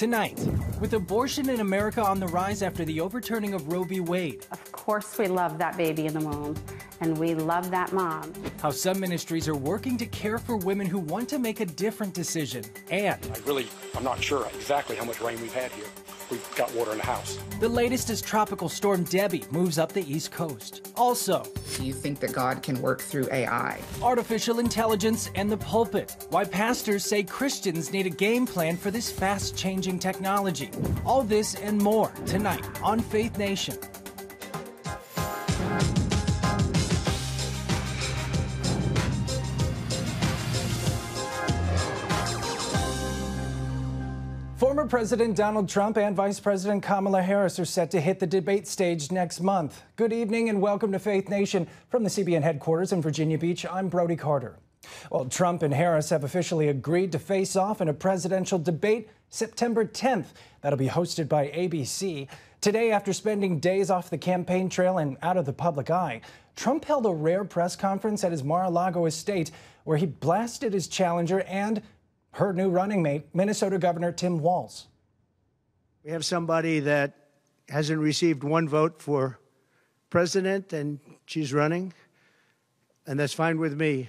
Tonight, with abortion in America on the rise after the overturning of Roe v. Wade. Of course we love that baby in the womb, and we love that mom. How some ministries are working to care for women who want to make a different decision. And I'm not sure exactly how much rain we've had here. We've got water in the house. The latest as Tropical Storm Debbie moves up the East Coast. Also, do you think that God can work through AI? Artificial intelligence and the pulpit. Why pastors say Christians need a game plan for this fast-changing technology. All this and more tonight on Faith Nation. Former President Donald Trump and Vice President Kamala Harris are set to hit the debate stage next month. Good evening and welcome to Faith Nation. From the CBN headquarters in Virginia Beach, I'm Brody Carter. Well, Trump and Harris have officially agreed to face off in a presidential debate September 10th. That'll be hosted by ABC. Today, after spending days off the campaign trail and out of the public eye, Trump held a rare press conference at his Mar-a-Lago estate where he blasted his challenger and her new running mate, Minnesota Governor Tim Walz. We have somebody that hasn't received one vote for president, and she's running, and that's fine with me.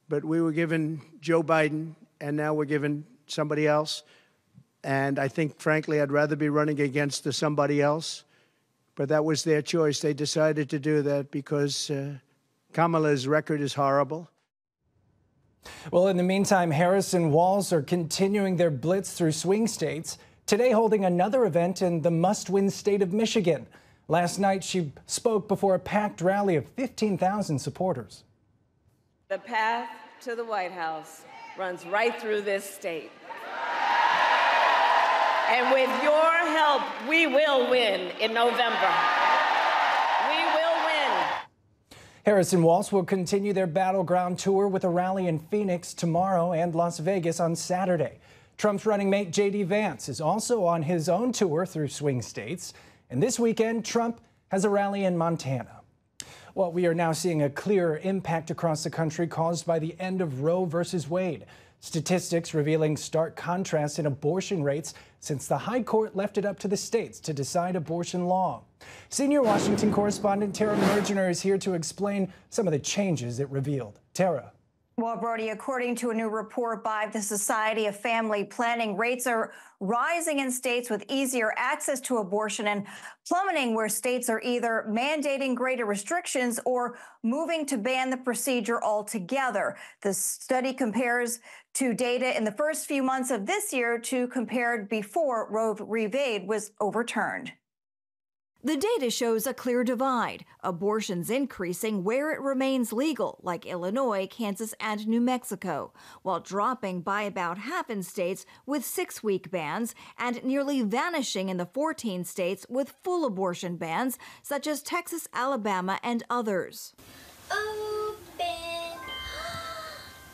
But we were given Joe Biden, and now we're given somebody else. And I think, frankly, I'd rather be running against the somebody else. But that was their choice. They decided to do that because Kamala's record is horrible. Well, in the meantime, Harris and Walz are continuing their blitz through swing states, today holding another event in the must-win state of Michigan. Last night, she spoke before a packed rally of 15,000 supporters. The path to the White House runs right through this state. And with your help, we will win in November. We will win. Harris and Walz will continue their battleground tour with a rally in Phoenix tomorrow and Las Vegas on Saturday. Trump's running mate J.D. Vance is also on his own tour through swing states. And this weekend, Trump has a rally in Montana. Well, we are now seeing a clear impact across the country caused by the end of Roe versus Wade. Statistics revealing stark contrast in abortion rates since the High Court left it up to the states to decide abortion law. Senior Washington correspondent Tara Mergener is here to explain some of the changes it revealed. Tara. Well, Brody, according to a new report by the Society of Family Planning, rates are rising in states with easier access to abortion and plummeting where states are either mandating greater restrictions or moving to ban the procedure altogether. The study compares to data in the first few months of this year to compared before Roe v. Wade was overturned. The data shows a clear divide, abortions increasing where it remains legal, like Illinois, Kansas, and New Mexico, while dropping by about half in states with 6-week bans and nearly vanishing in the 14 states with full abortion bans, such as Texas, Alabama, and others.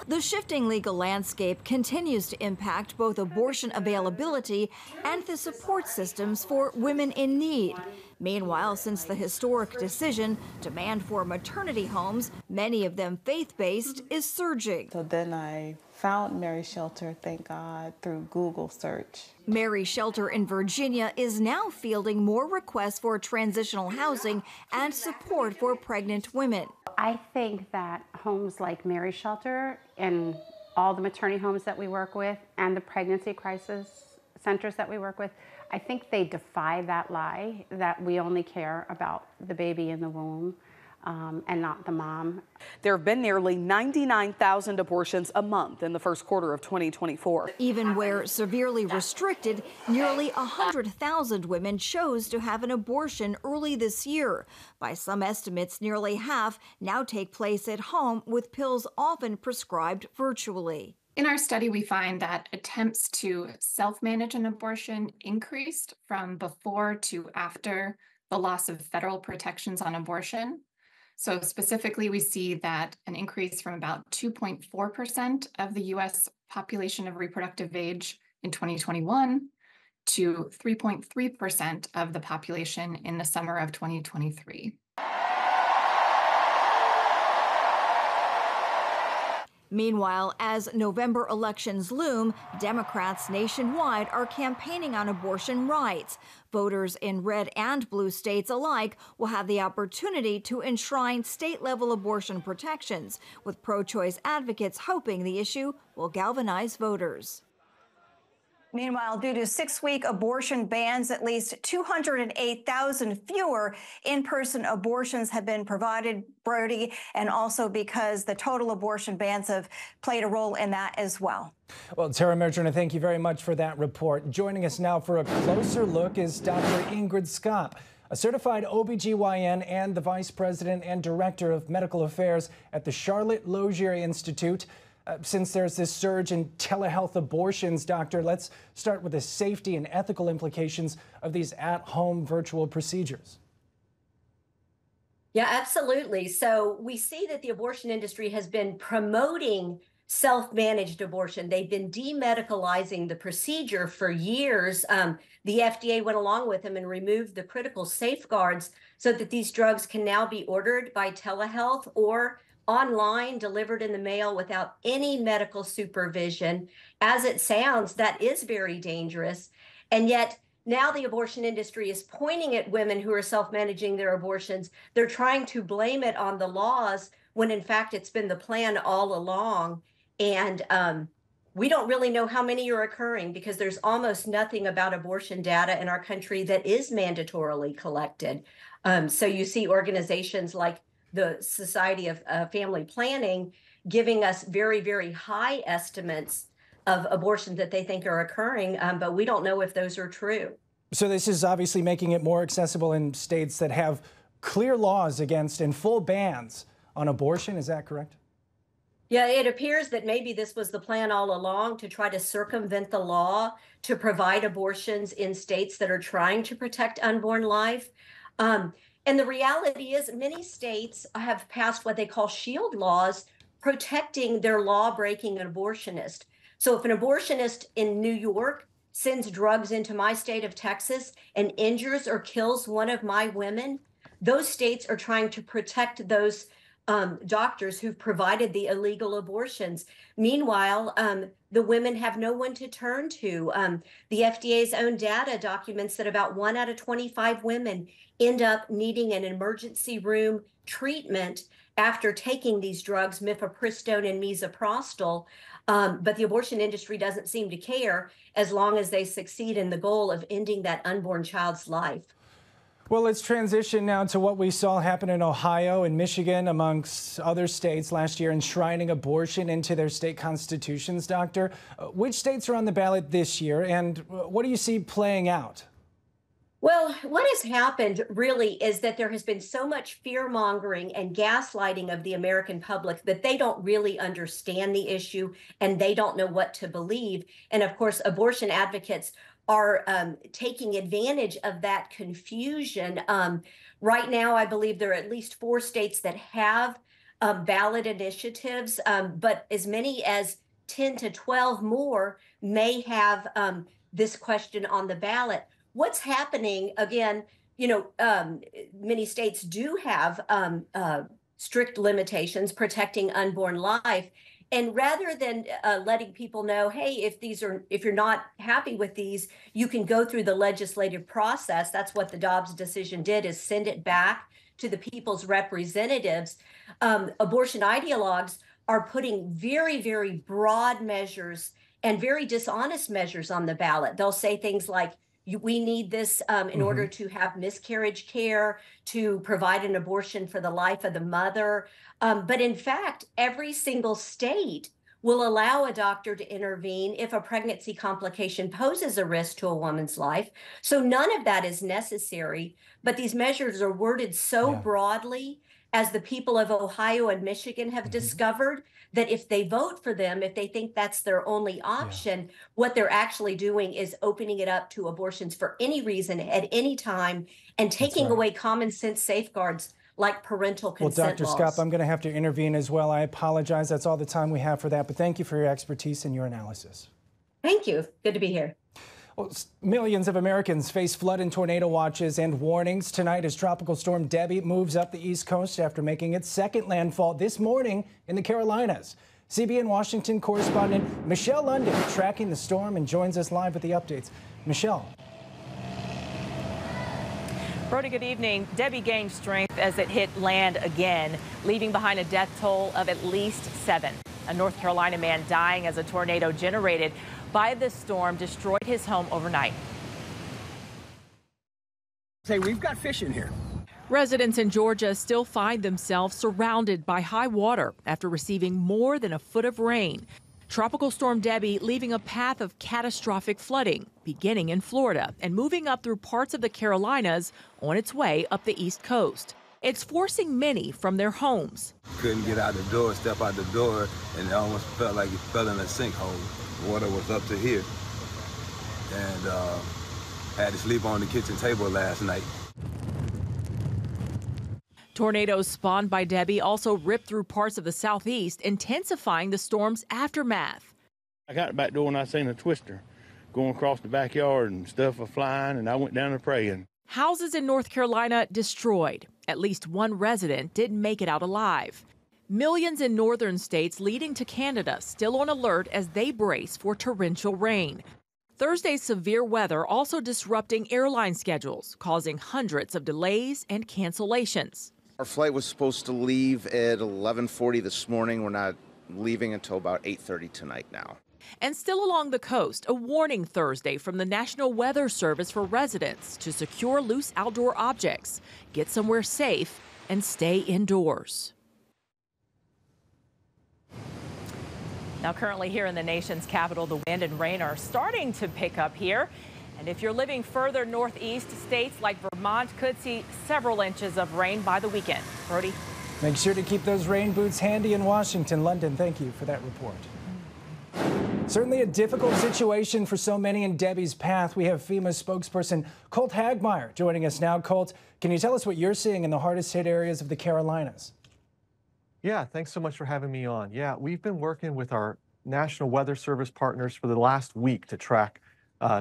The shifting legal landscape continues to impact both abortion availability and the support systems for women in need. Meanwhile, since the historic decision, demand for maternity homes, many of them faith-based, is surging. So then I found Mary Shelter, thank God, through Google search. Mary Shelter in Virginia is now fielding more requests for transitional housing and support for pregnant women. I think that homes like Mary Shelter and all the maternity homes that we work with and the pregnancy crisis centers that we work with, I think they defy that lie that we only care about the baby in the womb and not the mom. There have been nearly 99,000 abortions a month in the first quarter of 2024. Even where severely restricted, nearly 100,000 women chose to have an abortion early this year. By some estimates, nearly half now take place at home, with pills often prescribed virtually. In our study, we find that attempts to self-manage an abortion increased from before to after the loss of federal protections on abortion. So specifically, we see that an increase from about 2.4% of the U.S. population of reproductive age in 2021 to 3.3% of the population in the summer of 2023. Meanwhile, as November elections loom, Democrats nationwide are campaigning on abortion rights. Voters in red and blue states alike will have the opportunity to enshrine state-level abortion protections, with pro-choice advocates hoping the issue will galvanize voters. Meanwhile, due to 6-week abortion bans, at least 208,000 fewer in-person abortions have been provided, Brody, and also because the total abortion bans have played a role in that as well. Well, Tara Merchant, thank you very much for that report. Joining us now for a closer look is Dr. Ingred Scop, a certified OBGYN and the Vice President and Director of Medical Affairs at the Charlotte Lozier Institute. Since there's this surge in telehealth abortions, doctor, let's start with the safety and ethical implications of these at-home virtual procedures. Yeah, absolutely. So we see that the abortion industry has been promoting self-managed abortion. They've been demedicalizing the procedure for years. The FDA went along with them and removed the critical safeguards so that these drugs can now be ordered by telehealth or online, delivered in the mail without any medical supervision. As it sounds, that is very dangerous. And yet now the abortion industry is pointing at women who are self-managing their abortions. They're trying to blame it on the laws when in fact it's been the plan all along. And we don't really know how many are occurring because there's almost nothing about abortion data in our country that is mandatorily collected. So you see organizations like the Society of Family Planning giving us very, very high estimates of abortions that they think are occurring, but we don't know if those are true. So this is obviously making it more accessible in states that have clear laws against and full bans on abortion. Is that correct? Yeah, it appears that maybe this was the plan all along, to try to circumvent the law to provide abortions in states that are trying to protect unborn life. And the reality is many states have passed what they call shield laws protecting their law-breaking abortionist. So if an abortionist in New York sends drugs into my state of Texas and injures or kills one of my women, those states are trying to protect those doctors who've provided the illegal abortions. Meanwhile, the women have no one to turn to. The FDA's own data documents that about 1 out of 25 women end up needing an emergency room treatment after taking these drugs, mifepristone and misoprostol. But the abortion industry doesn't seem to care as long as they succeed in the goal of ending that unborn child's life. Well, let's transition now to what we saw happen in Ohio and Michigan, amongst other states last year, enshrining abortion into their state constitutions, doctor. Which states are on the ballot this year, and what do you see playing out? Well, what has happened really is that there has been so much fear-mongering and gaslighting of the American public that they don't really understand the issue and they don't know what to believe. And of course, abortion advocates are taking advantage of that confusion. Right now, I believe there are at least 4 states that have ballot initiatives, but as many as 10 to 12 more may have this question on the ballot. What's happening, again, many states do have strict limitations protecting unborn life. And rather than letting people know, hey, if you're not happy with these, you can go through the legislative process. That's what the Dobbs decision did, is send it back to the people's representatives. Abortion ideologues are putting very, very broad measures and very dishonest measures on the ballot. They'll say things like, we need this in order to have miscarriage care, to provide an abortion for the life of the mother. But in fact, every single state will allow a doctor to intervene if a pregnancy complication poses a risk to a woman's life. So none of that is necessary. But these measures are worded so broadly, as the people of Ohio and Michigan have discovered, that if they vote for them, if they think that's their only option, what they're actually doing is opening it up to abortions for any reason at any time and taking away common sense safeguards like parental consent laws. Well, Dr. Scop, I'm going to have to intervene as well. I apologize. That's all the time we have for that. But thank you for your expertise and your analysis. Thank you. Good to be here. Well, millions of Americans face flood and tornado watches and warnings tonight as Tropical Storm Debbie moves up the East Coast after making its second landfall this morning in the Carolinas. CBN Washington correspondent Michelle London tracking the storm and joins us live with the updates. Michelle. Brody, good evening. Debbie gained strength as it hit land again, leaving behind a death toll of at least 7. A North Carolina man dying as a tornado generated by the storm destroyed his home overnight. Say, we've got fish in here. Residents in Georgia still find themselves surrounded by high water after receiving more than a foot of rain. Tropical Storm Debbie leaving a path of catastrophic flooding, beginning in Florida and moving up through parts of the Carolinas on its way up the East Coast. It's forcing many from their homes. Couldn't get out the door, step out the door, and it almost felt like you fell in a sinkhole. Water was up to here, and had to sleep on the kitchen table last night. Tornadoes spawned by Debbie also ripped through parts of the southeast, intensifying the storm's aftermath. I got the back door and I seen a twister going across the backyard and stuff was flying, and I went down there praying. Houses in North Carolina destroyed. At least one resident didn't make it out alive. Millions in northern states leading to Canada still on alert as they brace for torrential rain. Thursday's severe weather also disrupting airline schedules, causing hundreds of delays and cancellations. Our flight was supposed to leave at 11:40 this morning. We're not leaving until about 8:30 tonight now. And still along the coast, a warning Thursday from the National Weather Service for residents to secure loose outdoor objects, get somewhere safe, and stay indoors. Now, currently here in the nation's capital, the wind and rain are starting to pick up here. And if you're living further northeast, states like Vermont could see several inches of rain by the weekend. Brody. Make sure to keep those rain boots handy in Washington. London, thank you for that report. Certainly a difficult situation for so many in Debbie's path. We have FEMA spokesperson Colt Hagmeyer joining us now. Colt, can you tell us what you're seeing in the hardest hit areas of the Carolinas? Yeah, thanks so much for having me on. Yeah, we've been working with our National Weather Service partners for the last week to track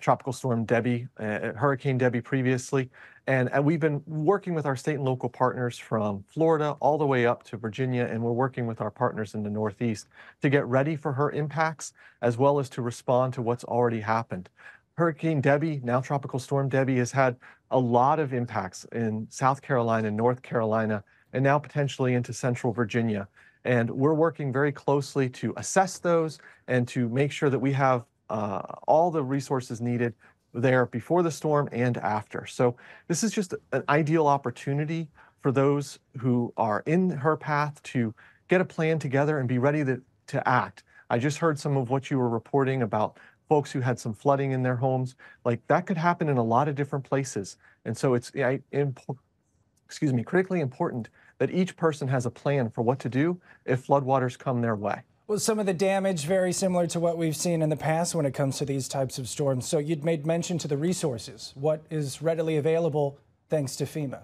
Tropical Storm Debbie, Hurricane Debbie previously. And we've been working with our state and local partners from Florida all the way up to Virginia, and we're working with our partners in the Northeast to get ready for her impacts, as well as to respond to what's already happened. Hurricane Debbie, now Tropical Storm Debbie, has had a lot of impacts in South Carolina, North Carolina, and now potentially into Central Virginia. And we're working very closely to assess those and to make sure that we have all the resources needed there before the storm and after. So this is just an ideal opportunity for those who are in her path to get a plan together and be ready to act. I just heard some of what you were reporting about folks who had some flooding in their homes. Like, that could happen in a lot of different places. And so it's critically important that each person has a plan for what to do if floodwaters come their way. Well, some of the damage very similar to what we've seen in the past when it comes to these types of storms. So you'd made mention to the resources. What is readily available thanks to FEMA?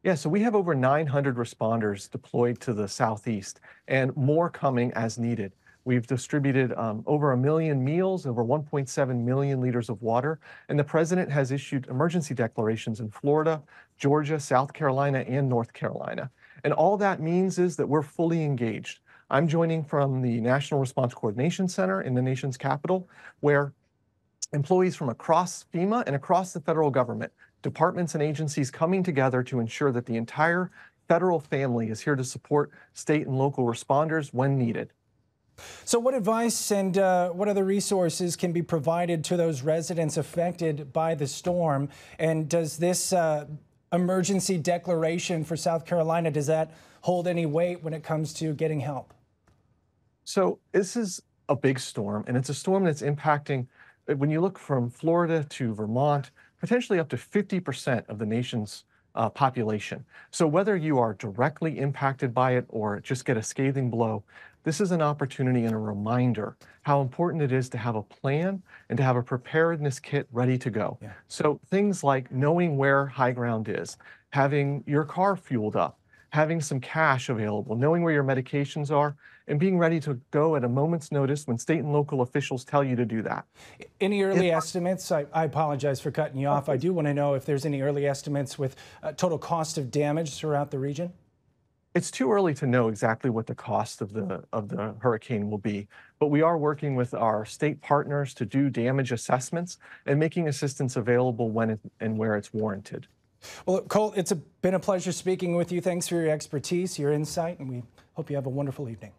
Yeah, so we have over 900 responders deployed to the southeast and more coming as needed. We've distributed over 1 million meals, over 1.7 million liters of water, and the president has issued emergency declarations in Florida, Georgia, South Carolina, and North Carolina. And all that means is that we're fully engaged. I'm joining from the National Response Coordination Center in the nation's capital, where employees from across FEMA and across the federal government, departments and agencies coming together to ensure that the entire federal family is here to support state and local responders when needed. So what advice and what other resources can be provided to those residents affected by the storm? And does this emergency declaration for South Carolina, does that hold any weight when it comes to getting help? So this is a big storm, and it's a storm that's impacting, when you look from Florida to Vermont, potentially up to 50% of the nation's population. So whether you are directly impacted by it or just get a scathing blow, this is an opportunity and a reminder how important it is to have a plan and to have a preparedness kit ready to go. Yeah. So things like knowing where high ground is, having your car fueled up, having some cash available, knowing where your medications are, and being ready to go at a moment's notice when state and local officials tell you to do that. Any early estimates? I apologize for cutting you off. I do want to know if there's any early estimates with total cost of damage throughout the region. It's too early to know exactly what the cost of the hurricane will be, but we are working with our state partners to do damage assessments and making assistance available when and where it's warranted. Well, Colt, it's been a pleasure speaking with you. Thanks for your expertise, your insight, and we hope you have a wonderful evening.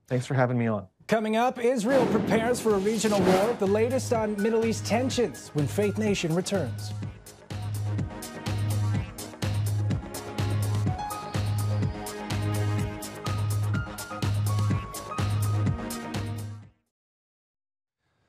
Thanks for having me on. Coming up, Israel prepares for a regional war, the latest on Middle East tensions when Faith Nation returns.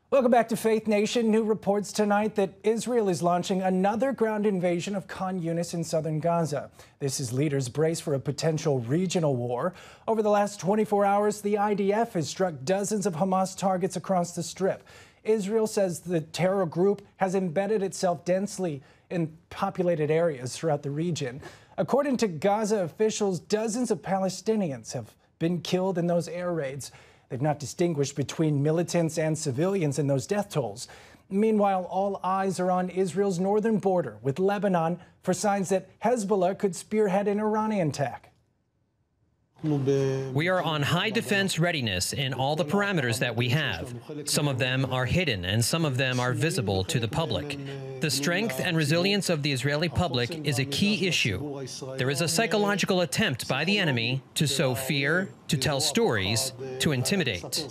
Welcome back to Faith Nation. New reports tonight that Israel is launching another ground invasion of Khan Yunis in southern Gaza. This is leaders brace for a potential regional war. Over the last 24 hours, the IDF has struck dozens of Hamas targets across the Strip. Israel says the terror group has embedded itself densely in populated areas throughout the region. According to Gaza officials, dozens of Palestinians have been killed in those air raids. They've not distinguished between militants and civilians in those death tolls. Meanwhile, all eyes are on Israel's northern border with Lebanon for signs that Hezbollah could spearhead an Iranian attack. We are on high defense readiness in all the parameters that we have. Some of them are hidden and some of them are visible to the public. The strength and resilience of the Israeli public is a key issue. There is a psychological attempt by the enemy to sow fear, to tell stories, to intimidate.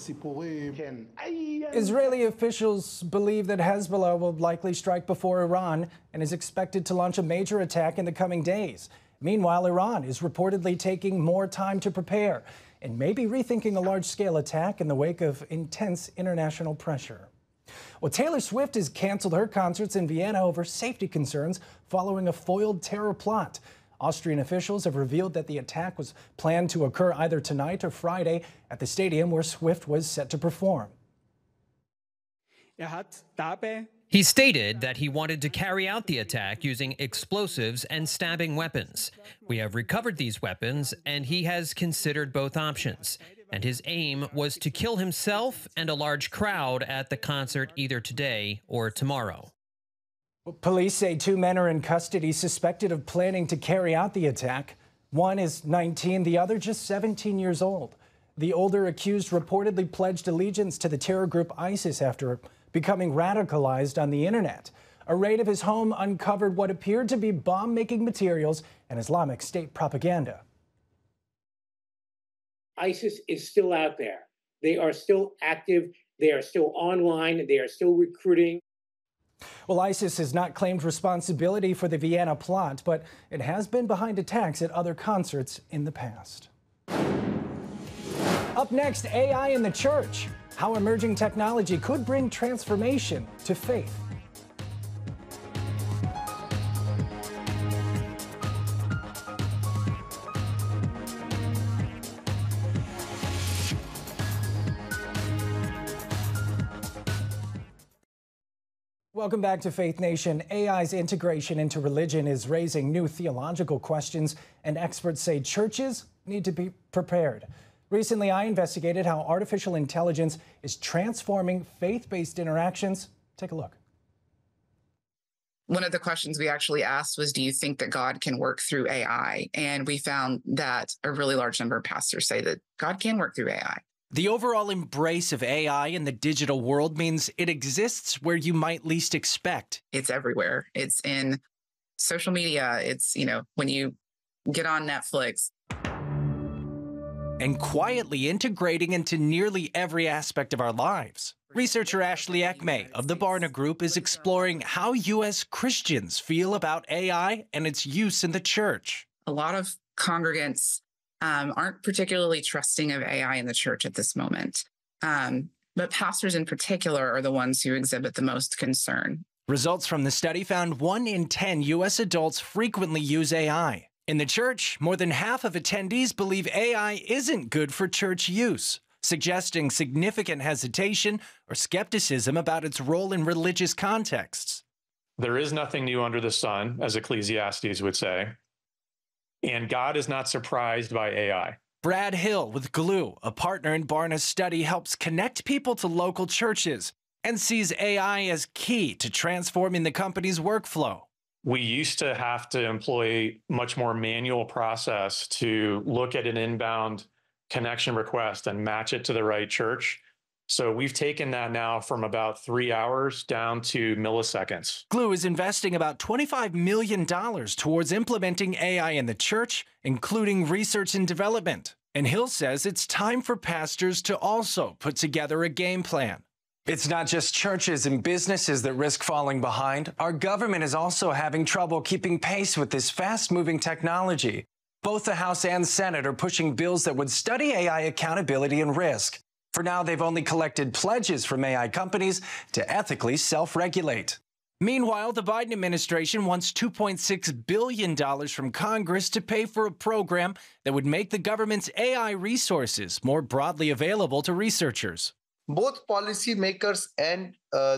Israeli officials believe that Hezbollah will likely strike before Iran and is expected to launch a major attack in the coming days. Meanwhile, Iran is reportedly taking more time to prepare and may be rethinking a large-scale attack in the wake of intense international pressure. Well, Taylor Swift has canceled her concerts in Vienna over safety concerns following a foiled terror plot. Austrian officials have revealed that the attack was planned to occur either tonight or Friday at the stadium where Swift was set to perform. He stated that he wanted to carry out the attack using explosives and stabbing weapons. We have recovered these weapons, and he has considered both options. And his aim was to kill himself and a large crowd at the concert either today or tomorrow. Police say 2 men are in custody suspected of planning to carry out the attack. One is 19, the other just 17 years old. The older accused reportedly pledged allegiance to the terror group ISIS after becoming radicalized on the internet. A raid of his home uncovered what appeared to be bomb-making materials and Islamic State propaganda. ISIS is still out there. They are still active. They are still online. They are still recruiting. Well, ISIS has not claimed responsibility for the Vienna plot, but it has been behind attacks at other concerts in the past. Up next, AI in the church. How emerging technology could bring transformation to faith. Welcome back to Faith Nation. AI's integration into religion is raising new theological questions, and experts say churches need to be prepared. Recently, I investigated how artificial intelligence is transforming faith-based interactions. Take a look. One of the questions we actually asked was, do you think that God can work through AI? And we found that a really large number of pastors say that God can work through AI. The overall embrace of AI in the digital world means it exists where you might least expect. It's everywhere. It's in social media. It's, when you get on Netflix. And quietly integrating into nearly every aspect of our lives. Researcher Ashley Ekme of the Barna Group is exploring how U.S. Christians feel about AI and its use in the church. A lot of congregants aren't particularly trusting of AI in the church at this moment. But pastors in particular are the ones who exhibit the most concern. Results from the study found 1 in 10 U.S. adults frequently use AI. In the church, more than half of attendees believe AI isn't good for church use, suggesting significant hesitation or skepticism about its role in religious contexts. There is nothing new under the sun, as Ecclesiastes would say, and God is not surprised by AI. Brad Hill with Glue, a partner in Barna's study, helps connect people to local churches and sees AI as key to transforming the company's workflow. We used to have to employ much more manual process to look at an inbound connection request and match it to the right church. So we've taken that now from about 3 hours down to milliseconds. Glue is investing about $25 million towards implementing AI in the church, including research and development. And Hill says it's time for pastors to also put together a game plan. It's not just churches and businesses that risk falling behind. Our government is also having trouble keeping pace with this fast-moving technology. Both the House and Senate are pushing bills that would study AI accountability and risk. For now, they've only collected pledges from AI companies to ethically self-regulate. Meanwhile, the Biden administration wants $2.6 billion from Congress to pay for a program that would make the government's AI resources more broadly available to researchers. Both policymakers and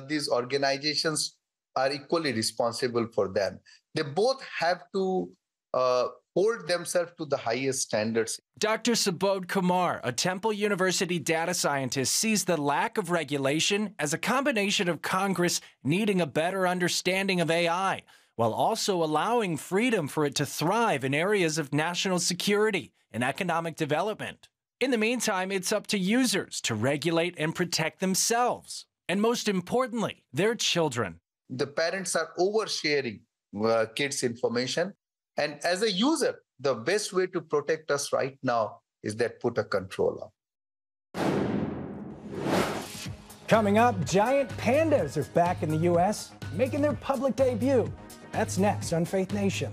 these organizations are equally responsible for them. They both have to hold themselves to the highest standards. Dr. Subodh Kumar, a Temple University data scientist, sees the lack of regulation as a combination of Congress needing a better understanding of AI, while also allowing freedom for it to thrive in areas of national security and economic development. In the meantime, it's up to users to regulate and protect themselves, and most importantly, their children. The parents are oversharing kids' information. And as a user, the best way to protect us right now is that put a control on. Coming up, giant pandas are back in the U.S., making their public debut. That's next on Faith Nation.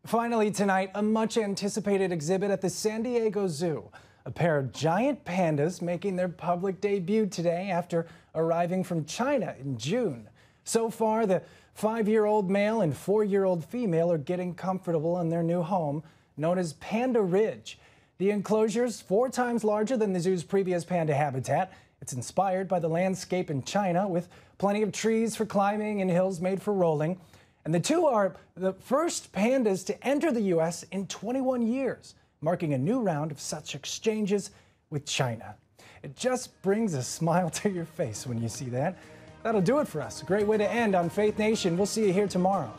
Finally tonight, a much-anticipated exhibit at the San Diego Zoo. A pair of giant pandas making their public debut today after arriving from China in June. So far, the 5-year-old male and 4-year-old female are getting comfortable in their new home, known as Panda Ridge. The enclosure is 4 times larger than the zoo's previous panda habitat. It's inspired by the landscape in China, with plenty of trees for climbing and hills made for rolling. And the two are the first pandas to enter the U.S. in 21 years, marking a new round of such exchanges with China. It just brings a smile to your face when you see that. That'll do it for us. A great way to end on Faith Nation. We'll see you here tomorrow.